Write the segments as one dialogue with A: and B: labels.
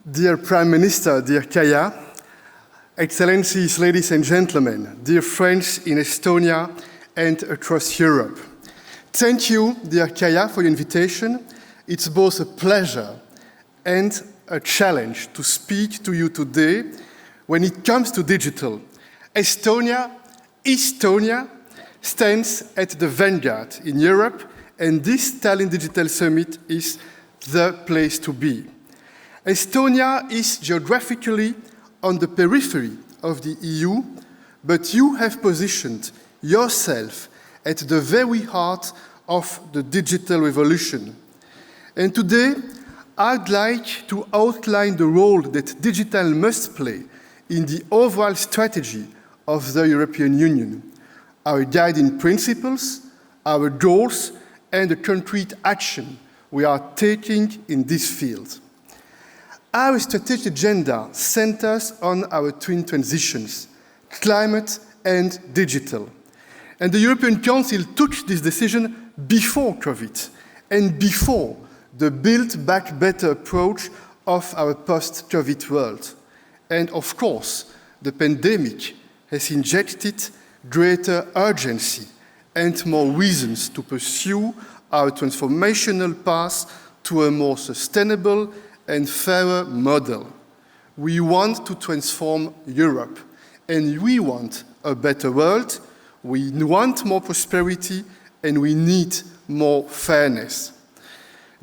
A: Dear Prime Minister, dear Kaya, Excellencies, ladies and gentlemen, dear friends in Estonia and across Europe. Thank you, dear Kaya, for your invitation. It's both a pleasure and a challenge to speak to you today when it comes to digital. Estonia stands at the vanguard in Europe, and this Tallinn Digital Summit is the place to be. Estonia is geographically on the periphery of the EU, but you have positioned yourself at the very heart of the digital revolution. And today, I'd like to outline the role that digital must play in the overall strategy of the European Union, our guiding principles, our goals, and the concrete action we are taking in this field. Our strategic agenda centers on our twin transitions, climate and digital. And the European Council took this decision before COVID and before the Build Back Better approach of our post-COVID world. And of course, the pandemic has injected greater urgency and more reasons to pursue our transformational path to a more sustainable and fairer model. We want to transform Europe, and we want a better world, we want more prosperity, and we need more fairness.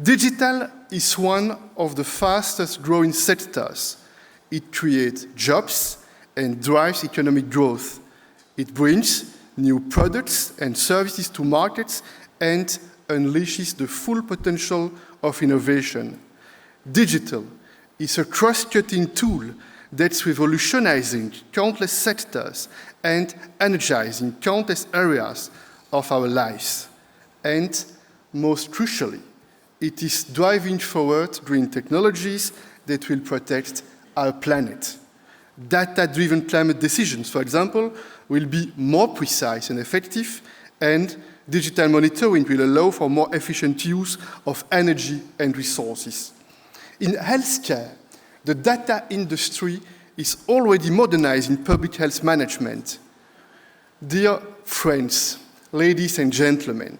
A: Digital is one of the fastest growing sectors. It creates jobs and drives economic growth. It brings new products and services to markets and unleashes the full potential of innovation. Digital is a cross-cutting tool that's revolutionizing countless sectors and energizing countless areas of our lives. And most crucially, it is driving forward green technologies that will protect our planet. Data-driven climate decisions, for example, will be more precise and effective, and digital monitoring will allow for more efficient use of energy and resources. In healthcare, the data industry is already modernizing public health management. Dear friends, ladies and gentlemen,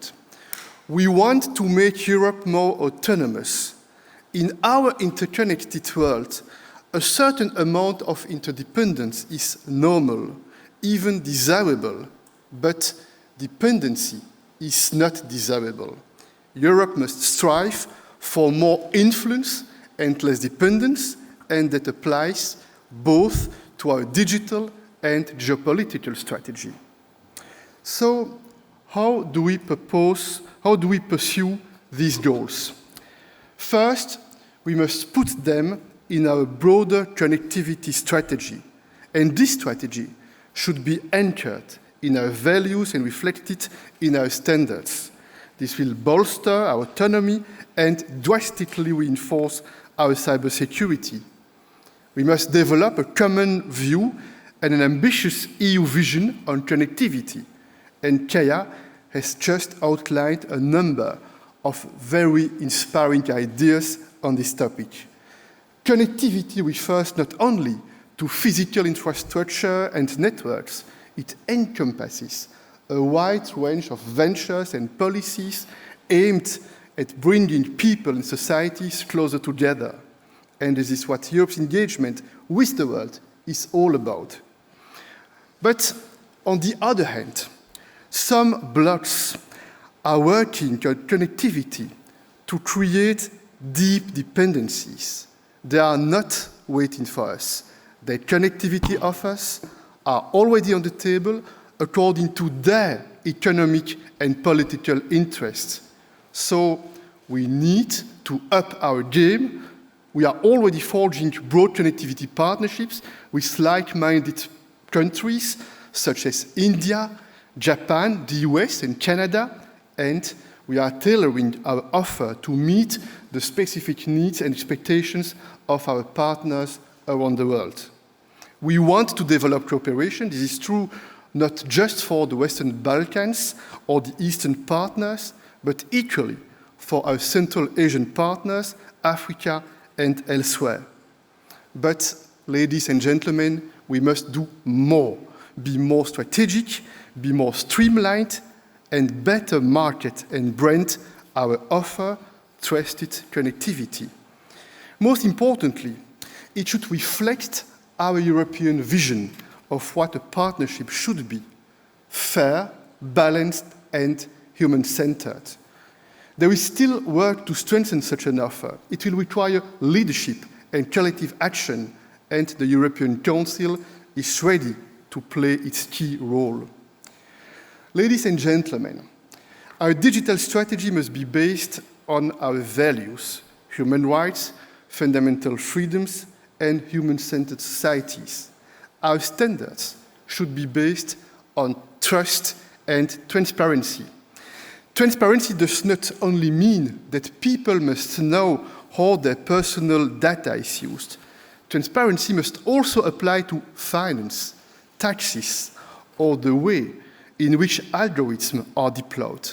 A: we want to make Europe more autonomous. In our interconnected world, a certain amount of interdependence is normal, even desirable, but dependency is not desirable. Europe must strive for more influence and less dependence, and that applies both to our digital and geopolitical strategy. So, how do we pursue these goals? First, we must put them in our broader connectivity strategy, and this strategy should be anchored in our values and reflected in our standards. This will bolster our autonomy and drastically reinforce our cybersecurity. We must develop a common view and an ambitious EU vision on connectivity. And Kaya has just outlined a number of very inspiring ideas on this topic. Connectivity refers not only to physical infrastructure and networks, it encompasses a wide range of ventures and policies aimed at bringing people and societies closer together. And this is what Europe's engagement with the world is all about. But on the other hand, some blocs are working on connectivity to create deep dependencies. They are not waiting for us. Their connectivity offers are already on the table according to their economic and political interests. So we need to up our game. We are already forging broad connectivity partnerships with like-minded countries such as India, Japan, the US, and Canada, and we are tailoring our offer to meet the specific needs and expectations of our partners around the world. We want to develop cooperation. This is true not just for the Western Balkans or the Eastern partners, but equally for our Central Asian partners, Africa, and elsewhere. But, ladies and gentlemen, we must do more, be more strategic, be more streamlined, and better market and brand our offer, trusted connectivity. Most importantly, it should reflect our European vision of what a partnership should be: fair, balanced, and human-centered. There is still work to strengthen such an offer. It will require leadership and collective action, and the European Council is ready to play its key role. Ladies and gentlemen, our digital strategy must be based on our values: human rights, fundamental freedoms, and human-centered societies. Our standards should be based on trust and transparency. Transparency does not only mean that people must know how their personal data is used. Transparency must also apply to finance, taxes, or the way in which algorithms are deployed.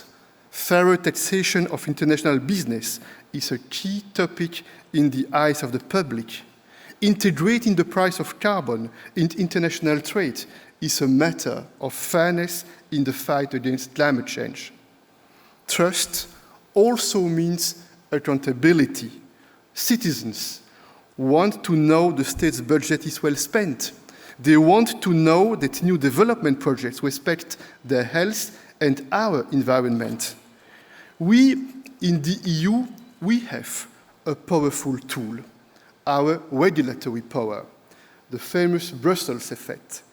A: Fairer taxation of international business is a key topic in the eyes of the public. Integrating the price of carbon in international trade is a matter of fairness in the fight against climate change. Trust also means accountability. Citizens want to know the state's budget is well spent. They want to know that new development projects respect their health and our environment. We, in the EU, we have a powerful tool: our regulatory power, the famous Brussels effect.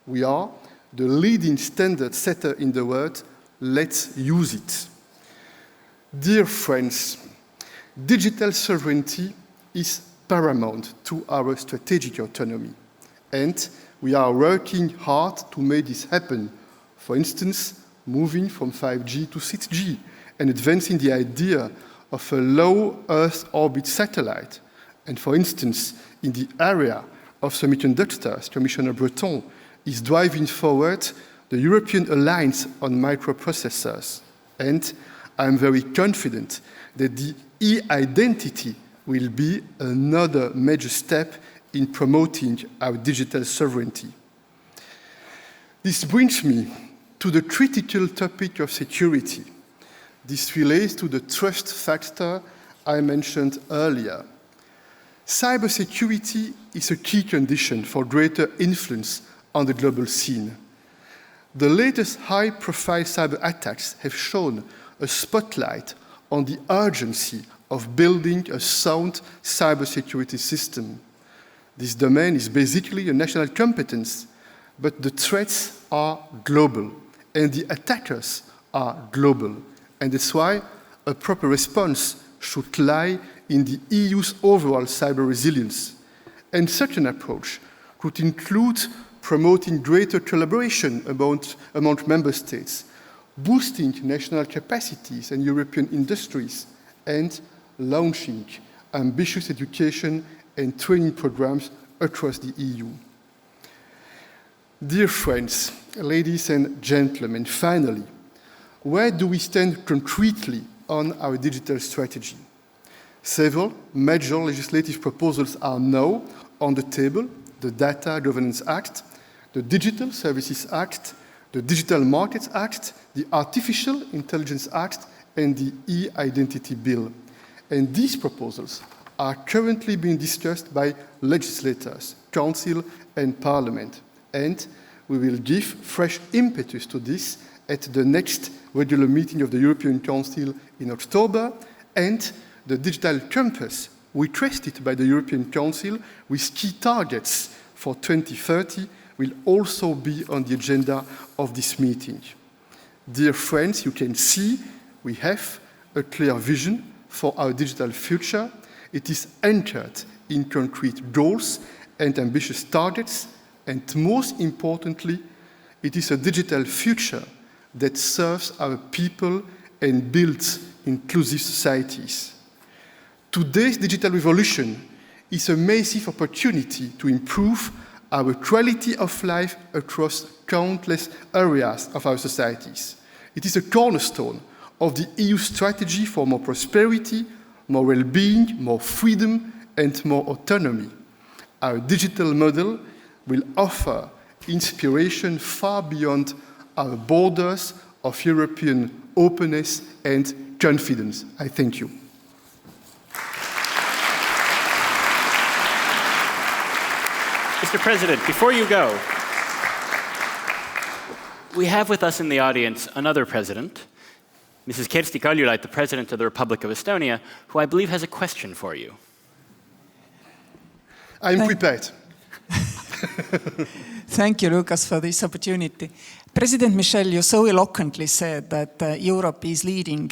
A: We are the leading standard setter in the world. Let's use it. Dear friends, digital sovereignty is paramount to our strategic autonomy, and we are working hard to make this happen. For instance, moving from 5G to 6G and advancing the idea of a low Earth orbit satellite. And for instance, in the area of semiconductors, Commissioner Breton is driving forward the European Alliance on Microprocessors. And I'm very confident that the e-identity will be another major step in promoting our digital sovereignty. This brings me to the critical topic of security. This relates to the trust factor I mentioned earlier. Cybersecurity is a key condition for greater influence on the global scene. The latest high-profile cyber attacks have shown a spotlight on the urgency of building a sound cybersecurity system. This domain is basically a national competence, but the threats are global, and the attackers are global. And that's why a proper response should lie in the EU's overall cyber resilience. And such an approach could include promoting greater collaboration among member states, boosting national capacities and European industries, and launching ambitious education and training programs across the EU. Dear friends, ladies and gentlemen, finally, where do we stand concretely on our digital strategy? Several major legislative proposals are now on the table: the Data Governance Act, the Digital Services Act, the Digital Markets Act, the Artificial Intelligence Act, and the e-Identity Bill. And these proposals are currently being discussed by legislators, Council, and Parliament. And we will give fresh impetus to this at the next regular meeting of the European Council in October, and the Digital Compass, requested by the European Council with key targets for 2030, will also be on the agenda of this meeting. Dear friends, you can see we have a clear vision for our digital future. It is anchored in concrete goals and ambitious targets, and most importantly, it is a digital future that serves our people and builds inclusive societies. Today's digital revolution is a massive opportunity to improve our quality of life across countless areas of our societies. It is a cornerstone of the EU strategy for more prosperity, more well-being, more freedom, and more autonomy. Our digital model will offer inspiration far beyond our borders of European openness and confidence. I thank you.
B: Mr. President, before you go, we have with us in the audience another president, Mrs. Kersti Kaljulaid, the President of the Republic of Estonia, who I believe has a question for you.
A: I'm prepared.
C: Thank you, Lucas, for this opportunity. President Michel, you so eloquently said that Europe is leading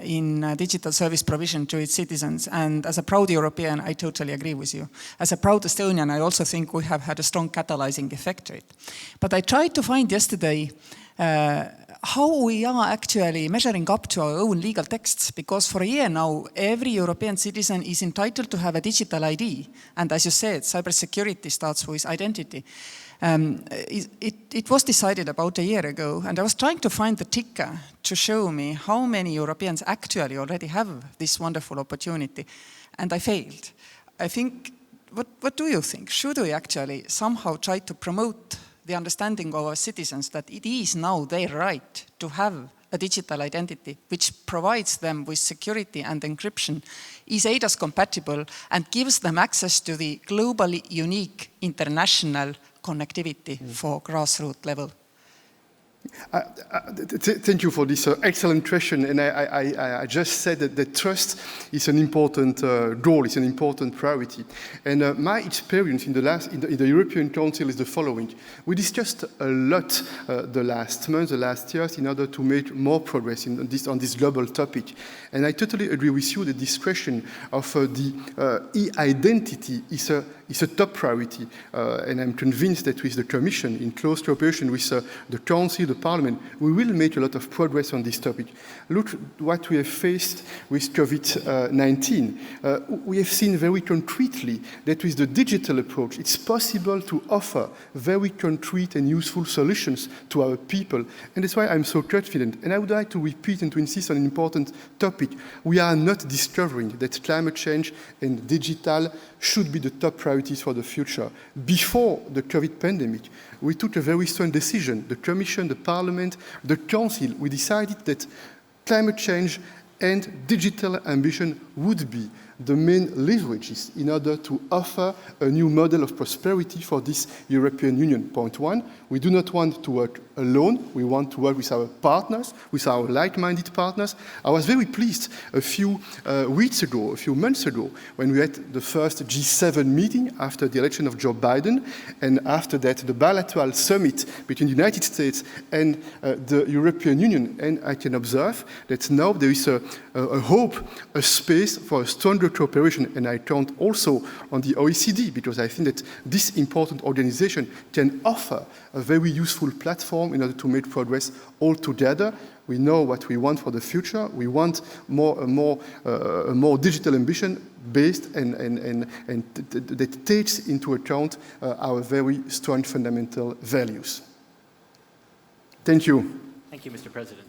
C: in digital service provision to its citizens. And as a proud European, I totally agree with you. As a proud Estonian, I also think we have had a strong catalyzing effect to it. But I tried to find yesterday how we are actually measuring up to our own legal texts, because for a year now, every European citizen is entitled to have a digital ID. And as you said, cybersecurity starts with identity. It was decided about a year ago, and I was trying to find the ticker to show me how many Europeans actually already have this wonderful opportunity, and I failed. I think, what do you think? Should we actually somehow try to promote the understanding of our citizens that it is now their right to have a digital identity which provides them with security and encryption, is eIDAS compatible, and gives them access to the globally unique international connectivity for grassroots level?
A: Thank you for this excellent question. And I just said that trust is an important goal, it's an important priority. And my experience in the European Council is the following. We discussed a lot the last months, the last years, in order to make more progress on this global topic. And I totally agree with you that this question of the e-identity is a top priority. And I'm convinced that with the Commission, in close cooperation with the Council, the Parliament, we will make a lot of progress on this topic. Look what we have faced with COVID-19. We have seen very concretely that with the digital approach, it's possible to offer very concrete and useful solutions to our people. And that's why I'm so confident. And I would like to repeat and to insist on an important topic. We are not discovering that climate change and digital should be the top priorities for the future. Before the COVID pandemic, we took a very strong decision. The Commission, the Parliament, the Council, we decided that climate change and digital ambition would be the main leverages in order to offer a new model of prosperity for this European Union. Point one, we do not want to work alone. We want to work with our partners, with our like-minded partners. I was very pleased a few weeks ago, a few months ago, when we had the first G7 meeting after the election of Joe Biden, and after that, the bilateral summit between the United States and the European Union. And I can observe that now there is a hope, a space for a stronger cooperation, and I count also on the OECD, because I think that this important organization can offer a very useful platform in order to make progress all together. We know what we want for the future. We want a more digital ambition based and that takes into account our very strong fundamental values. Thank you.
B: Thank you, Mr. President.